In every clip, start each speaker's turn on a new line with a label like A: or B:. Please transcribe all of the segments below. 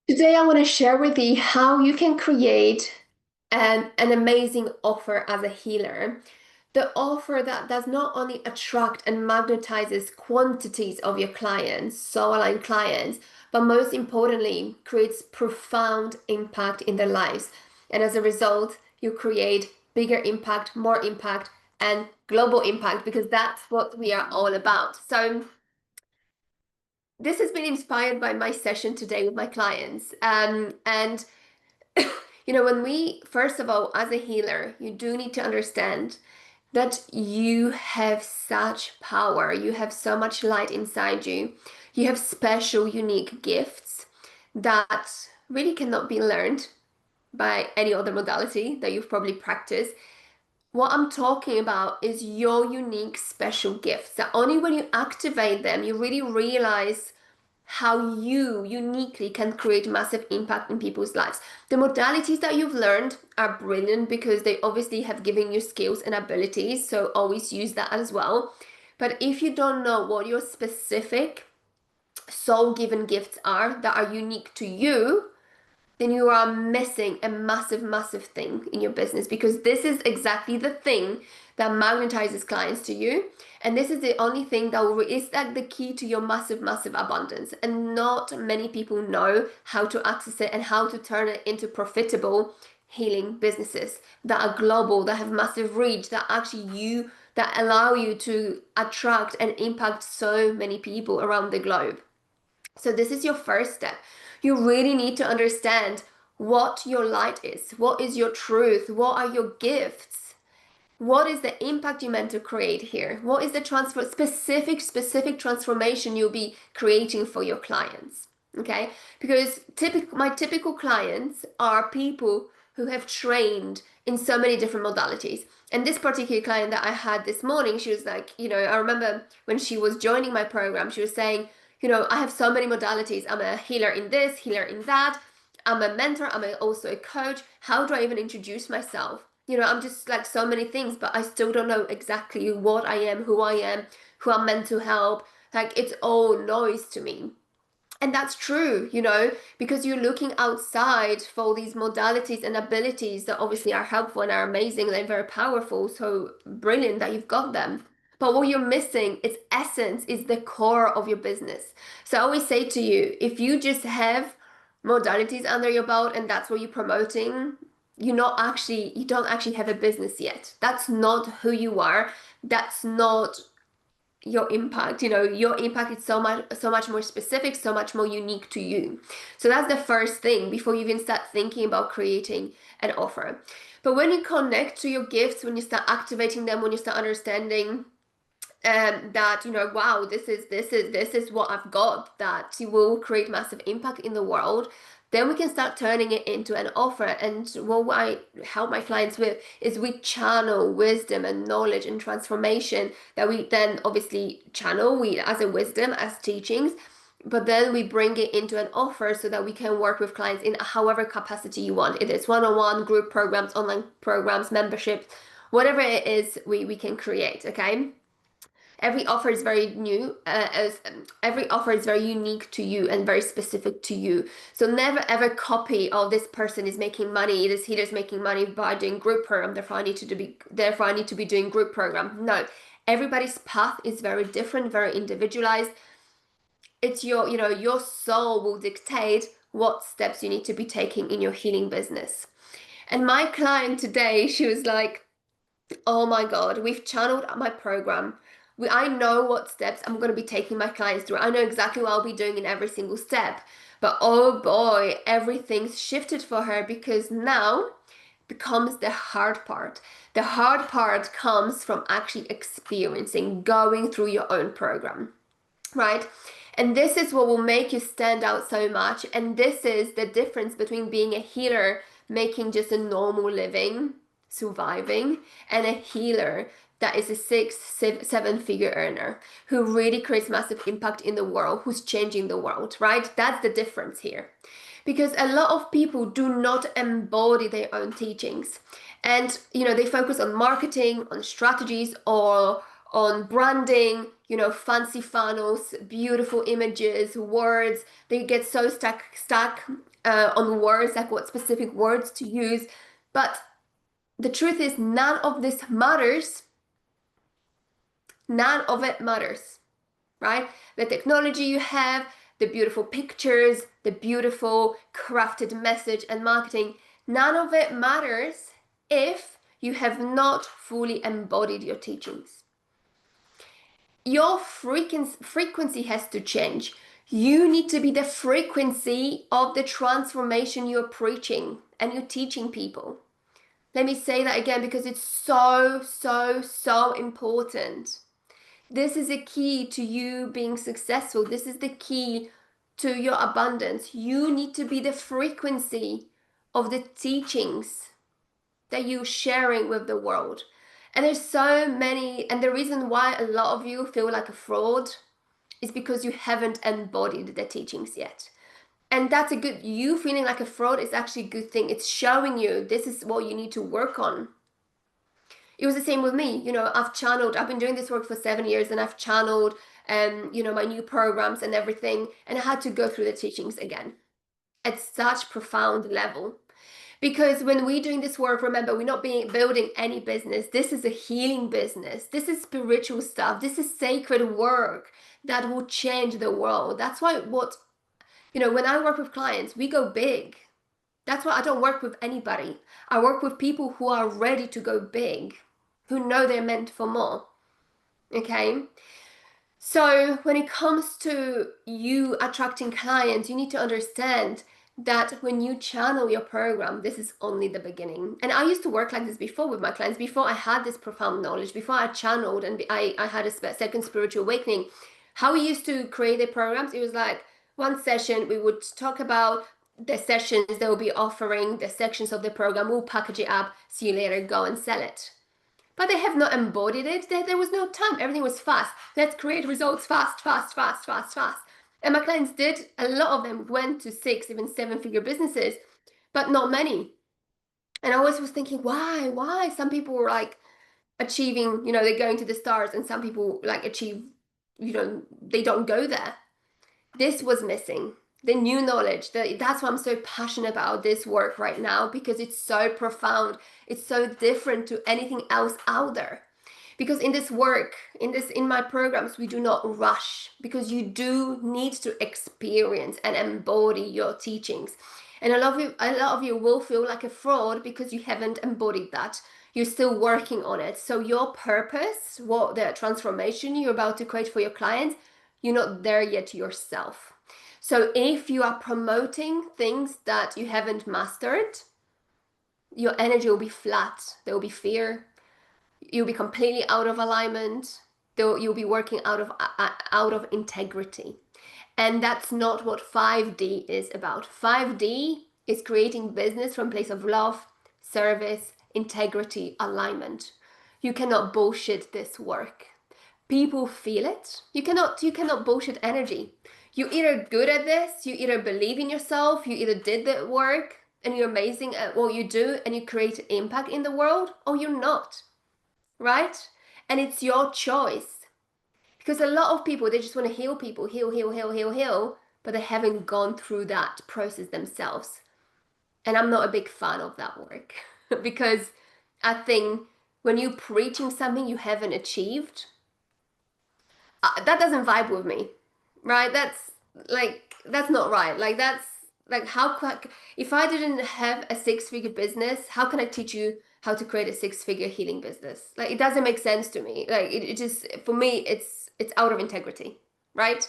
A: Today, I want to share with you how you can create an amazing offer as a healer. The offer that does not only attract and magnetizes quantities of your clients, soul aligned clients, but most importantly, creates profound impact in their lives. And as a result, you create bigger impact, and global impact because that's what we are all about. So, this has been inspired by my session today with my clients. And when we, first of all, as a healer, you do need to understand that you have such power. You have so much light inside you. You have special, unique gifts that really cannot be learned by any other modality that you've probably practiced. What I'm talking about is your unique, special gifts that only when you activate them, you really realize how you uniquely can create massive impact in people's lives. The modalities that you've learned are brilliant because they obviously have given you skills and abilities, so always use that as well. But if you don't know what your specific soul given gifts are that are unique to you, then you are missing a massive, massive thing in your business because this is exactly the thing that magnetizes clients to you. And this is the only thing that is like the key to your massive, massive abundance. And not many people know how to access it and how to turn it into profitable healing businesses that are global, that have massive reach, that allow you to attract and impact so many people around the globe. So this is your first step. You really need to understand what your light is. What is your truth? What are your gifts? What is the impact you meant to create here? What is the specific transformation you'll be creating for your clients? Okay? Because my typical clients are people who have trained in so many different modalities. And this particular client that I had this morning, she was like, I remember when she was joining my program, she was saying, I have so many modalities. I'm a healer in this, healer in that. I'm a mentor. Also a coach. How do I even introduce myself? I'm just like so many things, but I still don't know exactly what I am, who I'm meant to help. Like it's all noise to me. And that's true, because you're looking outside for these modalities and abilities that obviously are helpful and are amazing and very powerful. So brilliant that you've got them. But what you're missing, its essence, is the core of your business. So I always say to you, if you just have modalities under your belt and that's what you're promoting, you don't actually have a business yet. That's not who you are. That's not your impact. Your impact is so much more specific, so much more unique to you. So that's the first thing before you even start thinking about creating an offer. But when you connect to your gifts, when you start activating them, when you start understanding that wow, this is what I've got that will create massive impact in the world, then we can start turning it into an offer. And what I help my clients with is we channel wisdom and knowledge and transformation that we then obviously channel we as a wisdom, as teachings, but then we bring it into an offer so that we can work with clients in however capacity you want. It is one-on-one, group programs, online programs, memberships, whatever it is, we can create. Okay. Every offer is very new, as every offer is very unique to you and very specific to you. So never ever copy, oh, this person is making money, this healer is making money by doing group program, therefore I need to be doing group program. No, everybody's path is very different, very individualized. It's your soul will dictate what steps you need to be taking in your healing business. And my client today, she was like, oh my God, we've channeled my program. I know what steps I'm going to be taking my clients through. I know exactly what I'll be doing in every single step. But oh boy, everything's shifted for her because now becomes the hard part. The hard part comes from actually experiencing, going through your own program, right? And this is what will make you stand out so much. And this is the difference between being a healer, making just a normal living, surviving, and a healer that is a seven figure earner who really creates massive impact in the world, who's changing the world, right? That's the difference here. Because a lot of people do not embody their own teachings. And they focus on marketing, on strategies, on branding, fancy funnels, beautiful images, words. They get so stuck on words, like what specific words to use. But the truth is, none of this matters. None of it matters, right? The technology you have, the beautiful pictures, the beautiful crafted message and marketing, none of it matters if you have not fully embodied your teachings. Your frequency has to change. You need to be the frequency of the transformation you're preaching and you're teaching people. Let me say that again because it's so, so, so important. This is a key to you being successful. This is the key to your abundance. You need to be the frequency of the teachings that you're sharing with the world. And there's so many, and the reason why a lot of you feel like a fraud is because you haven't embodied the teachings yet. And that's a good, you feeling like a fraud is actually a good thing. It's showing you this is what you need to work on. It was the same with me. I've been doing this work for 7 years and I've channeled, my new programs and everything. And I had to go through the teachings again at such profound level. Because when we're doing this work, remember, we're not building any business. This is a healing business. This is spiritual stuff. This is sacred work that will change the world. That's why when I work with clients, we go big. That's why I don't work with anybody. I work with people who are ready to go big, who know they're meant for more. Okay? So when it comes to you attracting clients, you need to understand that when you channel your program, this is only the beginning. And I used to work like this before with my clients, before I had this profound knowledge, before I channeled and I had a second spiritual awakening. How we used to create the programs, it was like one session, we would talk about the sessions they will be offering, the sections of the program, we'll package it up, see you later, go and sell it. But they have not embodied it. There was no time. Everything was fast. Let's create results fast, fast, fast, fast, fast. And my clients did. A lot of them went to 6, even 7-figure businesses, but not many. And I always was thinking, why? Why? Some people were like achieving, they're going to the stars, and some people like achieve, they don't go there. This was missing. The new knowledge, that's why I'm so passionate about this work right now, because it's so profound. It's so different to anything else out there. Because in this work, in my programs, we do not rush, because you do need to experience and embody your teachings. And a lot of you will feel like a fraud because you haven't embodied that. You're still working on it. So your purpose, what the transformation you're about to create for your clients, you're not there yet yourself. So if you are promoting things that you haven't mastered, your energy will be flat. There will be fear. You'll be completely out of alignment. You'll be working out of integrity. And that's not what 5D is about. 5D is creating business from a place of love, service, integrity, alignment. You cannot bullshit this work. People feel it. You cannot bullshit energy. You're either good at this, you either believe in yourself, you either did the work and you're amazing at what you do and you create impact in the world, or you're not, right? And it's your choice. Because a lot of people, they just want to heal people, heal, but they haven't gone through that process themselves. And I'm not a big fan of that work because I think when you're preaching something you haven't achieved, that doesn't vibe with me, right? That's not right. That's like, if I didn't have a 6-figure business, how can I teach you how to create a 6-figure healing business? Like, it doesn't make sense to me. Like, it just, for me, it's out of integrity, right?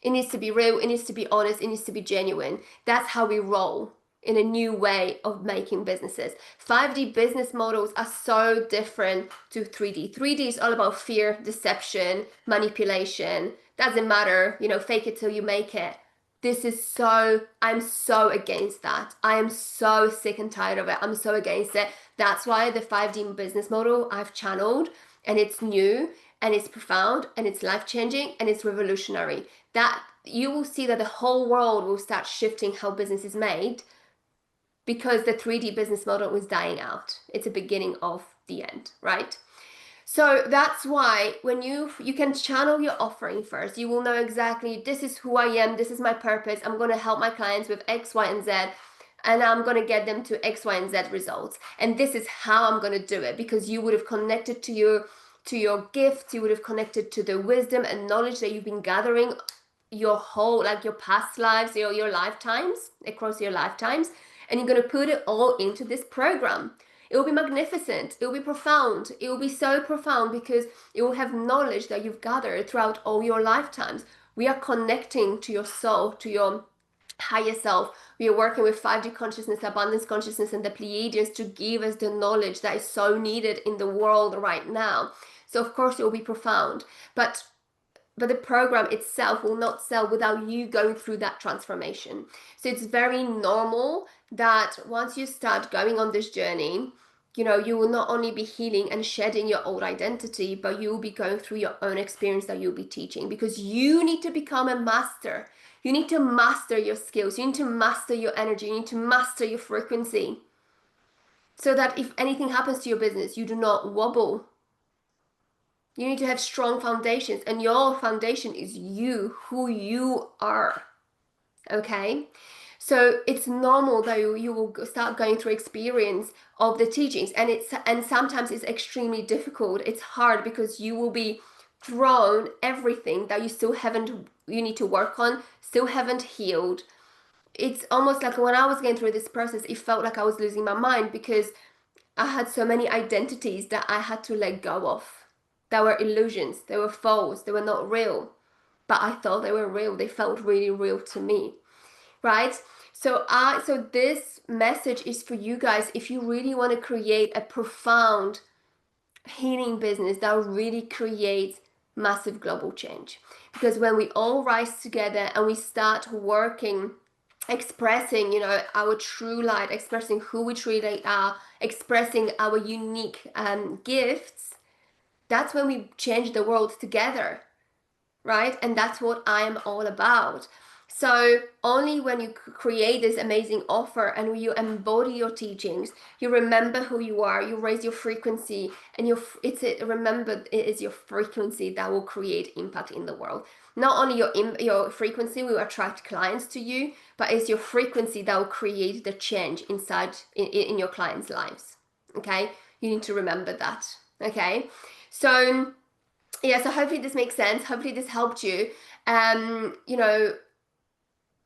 A: It needs to be real, it needs to be honest, it needs to be genuine. That's how we roll in a new way of making businesses. 5D business models are so different to 3D. 3D is all about fear, deception, manipulation. Doesn't matter, fake it till you make it. I'm so against that. I am so sick and tired of it. I'm so against it. That's why the 5D business model I've channeled, and it's new and it's profound and it's life-changing and it's revolutionary. That you will see that the whole world will start shifting how business is made, because the 3D business model was dying out. It's a beginning of the end, right? So that's why when you can channel your offering first, you will know exactly this is who I am, this is my purpose. I'm going to help my clients with X, Y, and Z, and I'm going to get them to X, Y, and Z results. And this is how I'm going to do it, because you would have connected to your gifts, you would have connected to the wisdom and knowledge that you've been gathering your whole, like your past lives, your lifetimes, across your lifetimes, and you're going to put it all into this program. It will be magnificent. It will be profound. It will be so profound because it will have knowledge that you've gathered throughout all your lifetimes. We are connecting to your soul, to your higher self. We are working with 5D consciousness, abundance consciousness, and the Pleiadians to give us the knowledge that is so needed in the world right now. So of course it will be profound, but the program itself will not sell without you going through that transformation. So it's very normal that once you start going on this journey, you will not only be healing and shedding your old identity, but you will be going through your own experience that you'll be teaching, because you need to become a master. You need to master your skills. You need to master your energy. You need to master your frequency, so that if anything happens to your business, you do not wobble. You need to have strong foundations, and your foundation is you, who you are. Okay? So it's normal that you will start going through experience of the teachings, and sometimes it's extremely difficult. It's hard because you will be thrown everything that you need to work on, still haven't healed. It's almost like when I was going through this process, it felt like I was losing my mind because I had so many identities that I had to let go of. They were illusions, they were false, they were not real. But I thought they were real. They felt really real to me, right? So this message is for you guys if you really want to create a profound healing business that really creates massive global change. Because when we all rise together and we start working, expressing, our true light, expressing who we truly are, expressing our unique gifts, that's when we change the world together, right? And that's what I am all about. So only when you create this amazing offer and you embody your teachings, you remember who you are, you raise your frequency, and remember it is your frequency that will create impact in the world. Not only your frequency will attract clients to you, but it's your frequency that will create the change inside in your clients' lives. Okay, you need to remember that. Okay, so yeah, so hopefully this makes sense. Hopefully this helped you.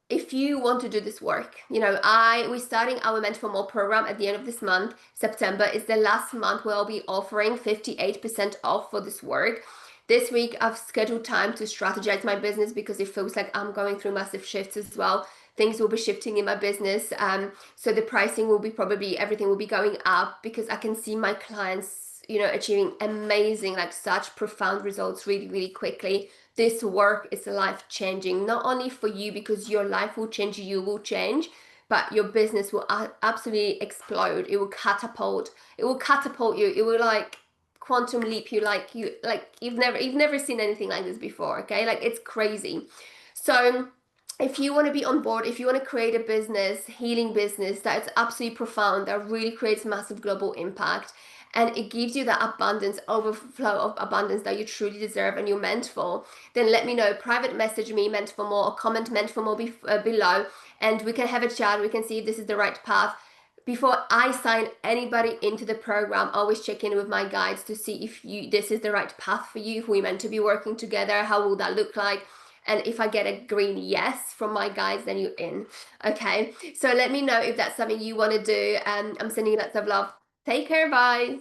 A: If you want to do this work, we're starting our Meant for More program at the end of this month. September is the last month where I'll be offering 58% off for this work. This week I've scheduled time to strategize my business because it feels like I'm going through massive shifts as well. Things will be shifting in my business. So the pricing will be everything will be going up because I can see my clients achieving amazing, like such profound results really, really quickly. This work is life-changing, not only for you because your life will change, you will change, but your business will absolutely explode. It will catapult you. It will like quantum leap you like you've never seen anything like this before. Okay, like it's crazy. So if you want to be on board, if you want to create a business, healing business that is absolutely profound, that really creates massive global impact, and it gives you that abundance, overflow of abundance that you truly deserve and you're meant for, then let me know. Private message me, Meant for More, or comment Meant for More below, and we can have a chat. We can see if this is the right path. Before I sign anybody into the program, I always check in with my guides to see if this is the right path for you, if we're meant to be working together, how will that look like? And if I get a green yes from my guides, then you're in. Okay, so let me know if that's something you want to do. I'm sending you lots of love. Take care, bye.